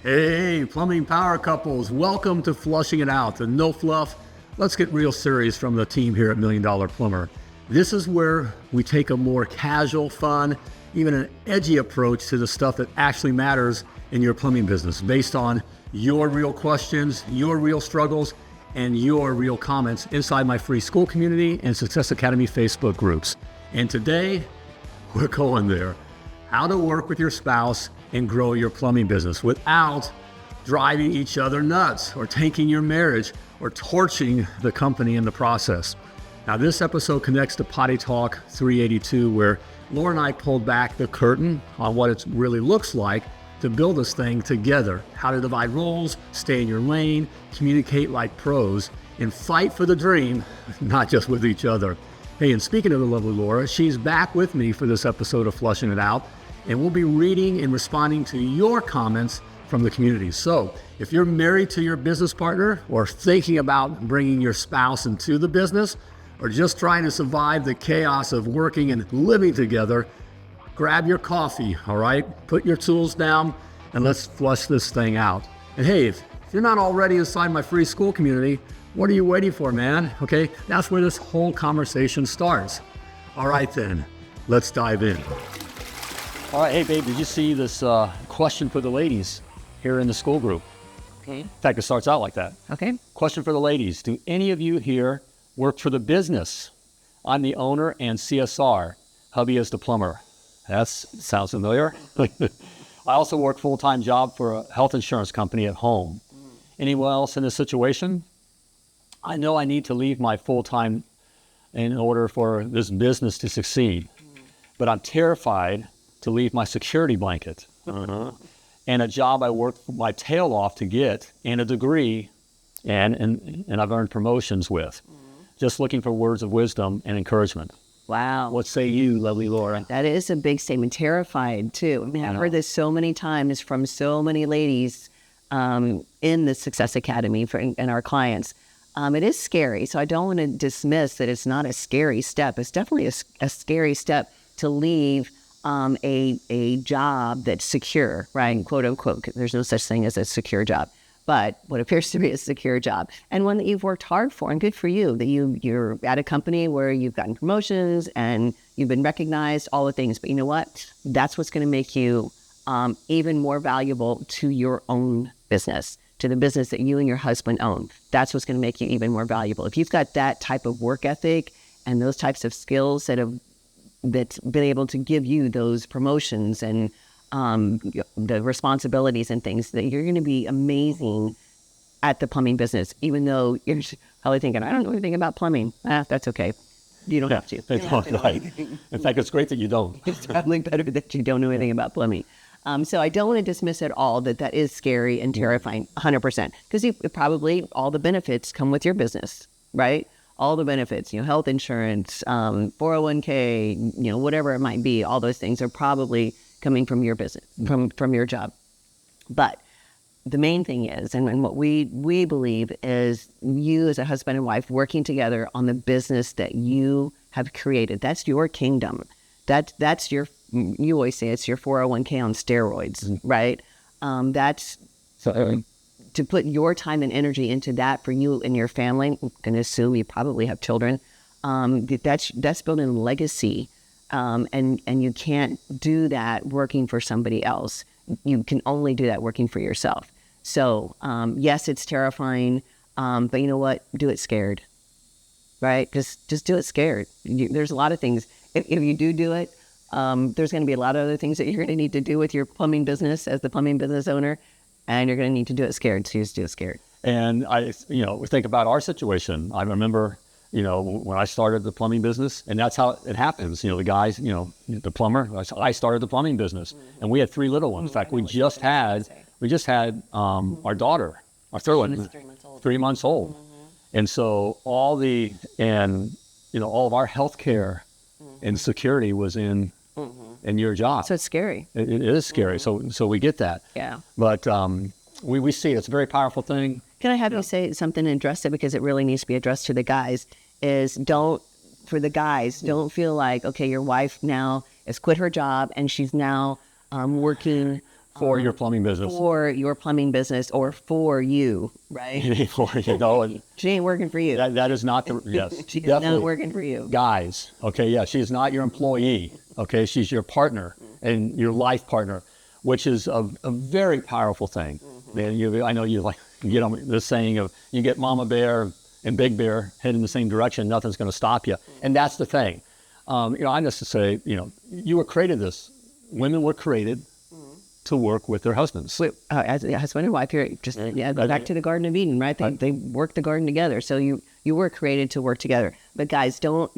Hey, plumbing power couples, welcome to Flushing It Out, the no fluff. Let's get real serious from the team here at $1 Million Plumber. This is where we take a more casual, fun, even an edgy approach to the stuff that actually matters in your plumbing business, based on your real questions, your real struggles, and your real comments inside my free Skool community and Success Academy Facebook groups. And today, we're going there. How to work with your spouse and grow your plumbing business without driving each other nuts or tanking your marriage or torching the company in the process. Now, this episode connects to Potty Talk 382, where Laura and I pulled back the curtain on what it really looks like to build this thing together, how to divide roles, stay in your lane, communicate like pros, and fight for the dream, not just with each other. Hey, and speaking of the lovely Laura, she's back with me for this episode of Flushing It Out, and we'll be reading and responding to your comments from the community. So if you're married to your business partner or thinking about bringing your spouse into the business or just trying to survive the chaos of working and living together, grab your coffee, all right? Put your tools down and let's flush this thing out. And hey, if you're not already inside my free Skool community, what are you waiting for, man? Okay, that's where this whole conversation starts. All right then, let's dive in. All right, hey babe, did you see this question for the ladies here in the Skool group? Okay. In fact, it starts out like that. Okay. Question for the ladies. Do any of you here work for the business? I'm the owner and CSR. Hubby is the plumber. That sounds familiar. I also work full-time job for a health insurance company at home. Anyone else in this situation? I know I need to leave my full-time in order for this business to succeed, but I'm terrified to leave my security blanket and a job I worked my tail off to get and a degree and I've earned promotions with. Just looking for words of wisdom and encouragement. Wow. What say you, lovely Laura? That is a big statement. Terrified, too. I mean, I've heard this so many times from so many ladies in the Success Academy and our clients. It is scary, so I don't want to dismiss that it's not a scary step. It's definitely a scary step to leave a job that's secure, right? Quote unquote. There's no such thing as a secure job, but what appears to be a secure job and one that you've worked hard for, and good for you that you're at a company where you've gotten promotions and you've been recognized, all the things. But you know what? That's what's going to make you even more valuable to your own business, to the business that you and your husband own. That's what's going to make you even more valuable. If you've got that type of work ethic and those types of skills that's been able to give you those promotions and the responsibilities and things, that you're going to be amazing at the plumbing business, even though you're probably thinking, I don't know anything about plumbing. That's okay. You don't have to. Right. In fact, it's great that you don't. It's probably better that you don't know anything about plumbing. So I don't want to dismiss at all that is scary and terrifying, 100%, because probably all the benefits come with your business, right? All the benefits, health insurance, 401k, whatever it might be, all those things are probably coming from your business, from your job. But the main thing is, and what we believe is you as a husband and wife working together on the business that you have created. That's your kingdom. That's your, you always say it's your 401k on steroids, right? That's to put your time and energy into that for you and your family. I'm going to assume you probably have children. That's building legacy. And you can't do that working for somebody else. You can only do that working for yourself. So, yes, it's terrifying, but you know what? Do it scared, right? Just do it scared. There's a lot of things. If you do it, there's going to be a lot of other things that you're going to need to do with your plumbing business as the plumbing business owner, and you're going to need to do it scared. So you just do it scared. And we think about our situation. I remember, when I started the plumbing business, and that's how it happens. The guys, the plumber, I started the plumbing business, and we had 3 little ones. In fact, we just had our daughter, our third one, 3 months old. And so all of our health care and security was in your job. So it's scary. It is scary. So we get that. Yeah. But we see it. It's a very powerful thing. Can I have you say something and address it, because it really needs to be addressed to the guys, don't feel like, okay, your wife now has quit her job and she's now working for your plumbing business. For your plumbing business or for you, right? For, you know, and She ain't working for you. that is not the, yes, She's definitely. not working for you. Guys, okay, yeah, she's not your employee, okay? She's your partner and your life partner, which is a very powerful thing. And I know you like get on the saying of you get Mama Bear and Big Bear heading the same direction, nothing's going to stop you. And that's the thing. You know, I just to say, you know, you were created this. Women were created to work with their husbands. As a husband and wife here, just back to the Garden of Eden, right? They work the garden together. So you were created to work together. But guys, don't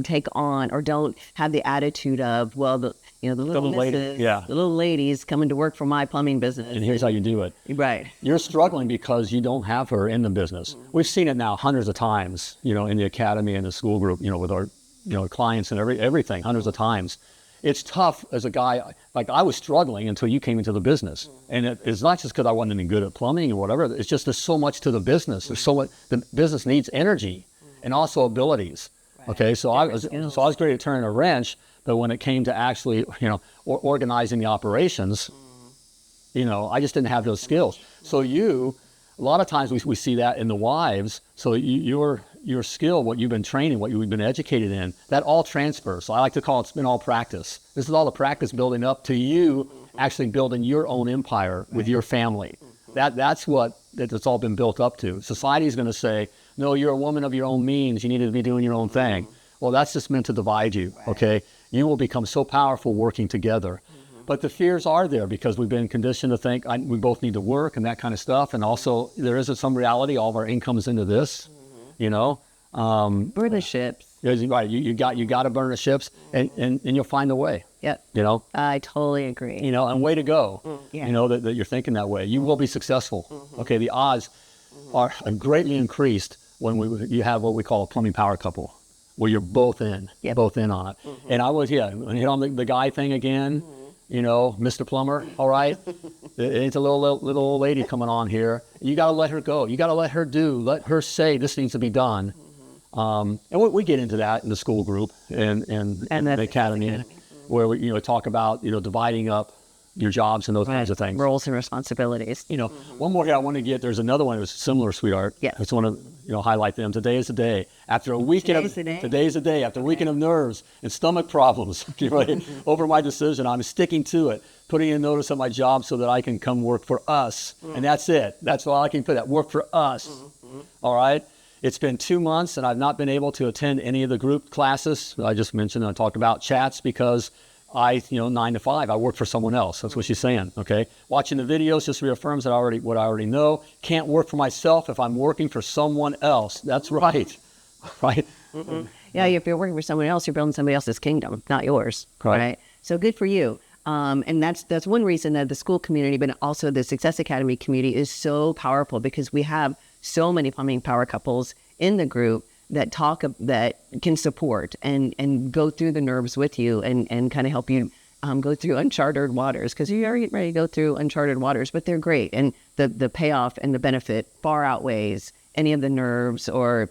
take on or don't have the attitude of, well, the little missus, the little ladies coming to work for my plumbing business. And here's how you do it. Right. You're struggling because you don't have her in the business. We've seen it now hundreds of times, you know, in the academy and the school group, you know, with our, you know, clients and everything, hundreds of times. It's tough as a guy, like I was struggling until you came into the business. And it's not just because I wasn't any good at plumbing or whatever. It's just there's so much to the business. There's so much, the business needs energy and also abilities. Right. Okay, so I was great at turning a wrench, but when it came to actually, you know, organizing the operations, you know, I just didn't have those skills. So a lot of times we see that in the wives. So your skill, what you've been training, what you've been educated in, that all transfers. So I like to call it's been all practice. This is all the practice building up to you actually building your own empire with your family. That's what it's all been built up to. Society's going to say, no, you're a woman of your own means. You need to be doing your own thing. Well, that's just meant to divide you, okay? You will become so powerful working together. But the fears are there because we've been conditioned to think we both need to work and that kind of stuff. And also there is some reality, all of our income's into this, you know. Burn the ships. Right, you got to burn the ships and you'll find a way. Yep. You know. I totally agree. You know, and way to go. You know, that you're thinking that way. You will be successful. Okay, the odds are greatly increased when you have what we call a plumbing power couple, where you're both in on it. And I was, hit on the guy thing again. You know, Mr. Plumber, all right? It's a little old lady coming on here. You got to let her go. You got to let her say this needs to be done. And we get into that in the school group and the academy, where we, you know, talk about, you know, dividing up your jobs and those kinds of things. Roles and responsibilities. You know, one more here I want to get, there's another one that was similar, sweetheart. Yeah. I just want to, you know, highlight them. Today is the day. After a weekend today's the day. After a weekend of nerves and stomach problems, over my decision, I'm sticking to it, putting in notice of my job so that I can come work for us. And that's it. That's all I can put, that work for us. All right? It's been 2 months and I've not been able to attend any of the group classes I just mentioned. I talked about chats because 9 to 5, I work for someone else. That's what she's saying, okay? Watching the videos just reaffirms what I already know. Can't work for myself if I'm working for someone else. That's right, right? Yeah, if you're working for someone else, you're building somebody else's kingdom, not yours, right? So good for you. And that's one reason that the school community, but also the Success Academy community is so powerful, because we have so many plumbing power couples in the group that can support and go through the nerves with you and kind of help you go through uncharted waters, because you're getting ready to go through uncharted waters, but they're great. And the payoff and the benefit far outweighs any of the nerves or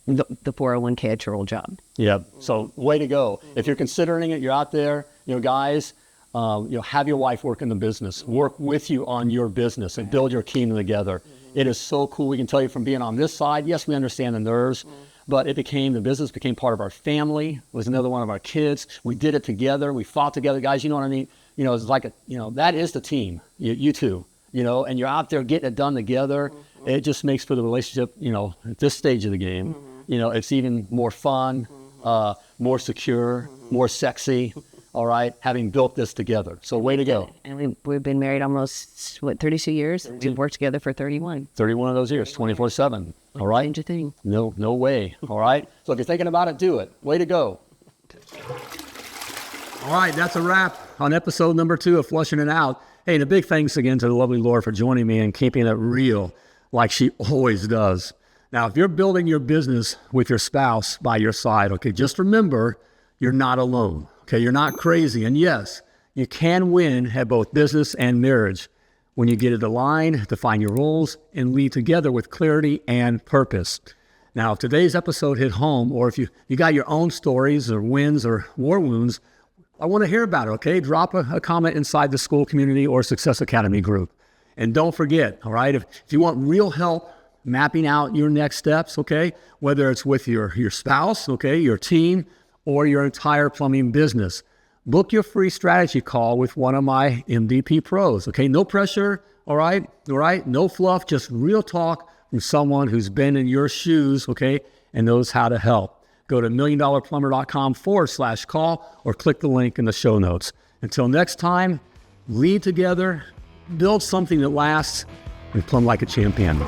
the 401k at your old job. Yeah. So way to go. If you're considering it, you're out there, you know, guys, have your wife work in the business, work with you on your business and build your kingdom together. It is so cool. We can tell you from being on this side, yes, we understand the nerves, but the business became part of our family. It was another one of our kids. We did it together. We fought together. Guys, you know what I mean? You know, it's like that is the team, you two, you know, and you're out there getting it done together. It just makes for the relationship, you know, at this stage of the game, you know, it's even more fun, more secure, more sexy. All right, having built this together. So way to go. And we've been married almost, 32 years? We've worked together for 31. 31 of those years, 24/7. All right? Change a thing. No way. All right? So if you're thinking about it, do it. Way to go. All right, that's a wrap on episode number 2 of Flushing It Out. Hey, and a big thanks again to the lovely Laura for joining me and keeping it real like she always does. Now, if you're building your business with your spouse by your side, okay, just remember, you're not alone. Okay, you're not crazy. And yes, you can win at both business and marriage when you get it aligned, define your roles, and lead together with clarity and purpose. Now, if today's episode hit home, or if you got your own stories or wins or war wounds, I want to hear about it, okay? Drop a comment inside the Skool community or Success Academy group. And don't forget, all right, if you want real help mapping out your next steps, okay, whether it's with your spouse, okay, your team, or your entire plumbing business, book your free strategy call with one of my MVP pros, okay? No pressure, all right? No fluff, just real talk from someone who's been in your shoes, okay, and knows how to help. Go to milliondollarplumber.com/call or click the link in the show notes. Until next time, lead together, build something that lasts, and plumb like a champion.